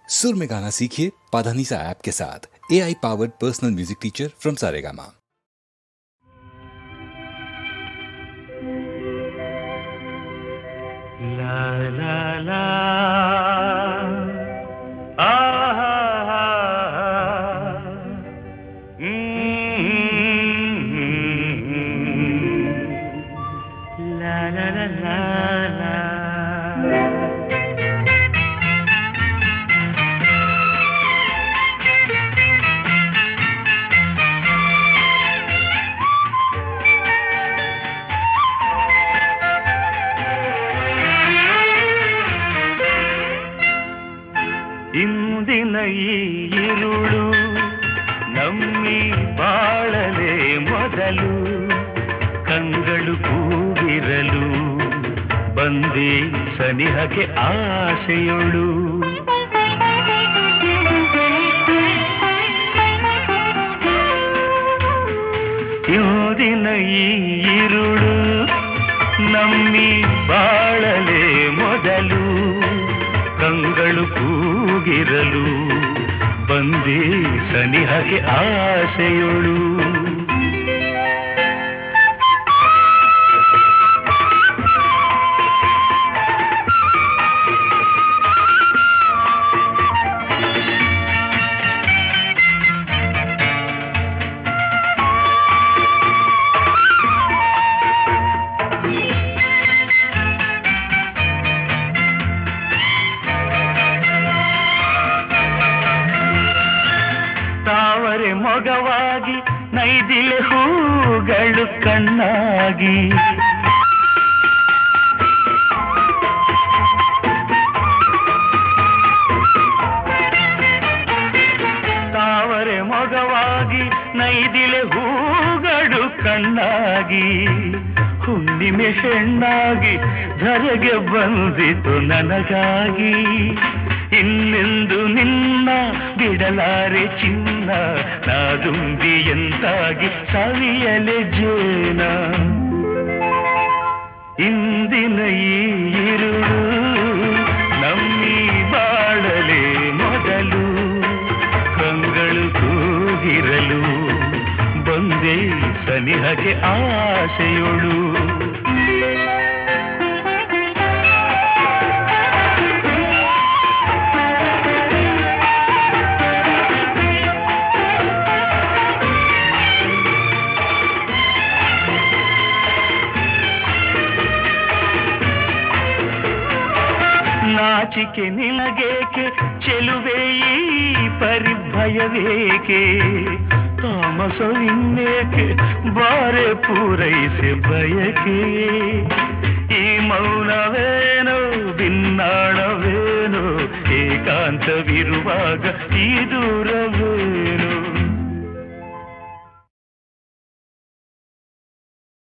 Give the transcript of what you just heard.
सुर में गाना सीखिए पाधानीसा ऐप के साथ। AI powered personal music teacher from Saregama. ला ला ला आहा ला ला ला ला ಇಂದಿನ ಈ ಇರುಳು ನಮ್ಮಿ ಬಾಳಲೆ ಮೊದಲು ಕಂಗಳು ಕೂಗಿರಲು ಬಂದೆ ಸನಿಹಕ್ಕೆ ಆಸೆಯೊಳು ಇಂದಿನ ಈ ಇರುಳು ನಮ್ಮಿ ಬಾಳಲೆ ಮೊದಲು ಕಂಗಳು ಕೂಗಿರಲು ಬಂದೆ ಸನಿಹಕ್ಕೆ ಆಸೆಯೊಳು ತಾವರೆ ಮೊಗವಾಗಿ ನೈದಿಲೆ ಹೂಗಳು ಕಣ್ಣಾಗಿ ತಾವರೆ ಮೊಗವಾಗಿ ನೈದಿಲೆ ಹೂಗಳು ಕಣ್ಣಾಗಿ ಹುಣ್ಣಿಮೆ ಹೆಣ್ಣಾಗಿ ಧರೆಗೆ ಬಂದಿತು ನನಗಾಗಿ ಇನ್ನೆಂದು ನಿನ್ನ ಬಿಡಲಾರೆ ಚಿನ್ನ ನಾದುಂಬಿಯಂತಾಗಿ ಸವಿಯಲೆ ಜೇನ ಇಂದಿನ ಈ ಇರುಳು ನಮ್ಮಿ ಬಾಳಲೆ ಮೊದಲು ಕಂಗಳು ಕೂಗಿರಲು ಬಂದೆ ಸನಿಹಕ್ಕೆ ಆಸೆಯೊಳು ನಾಚಿಕೆ ನಿನಗೇಕೆ ಚೆಲುವೆ ಈ ಪರಿಭಯವೇಕೆ ತಾಮಸವಿನ್ನೇಕೆ ಬಾರೆ ಪೂರೈಸಿ ಬಯಕೆ ಈ ಮೌನವೇನೋ ಭಿನ್ನಾಣವೇನೋ ಏಕಾಂತವಿರುವಾಗ ಈ ದೂರವೇನೋ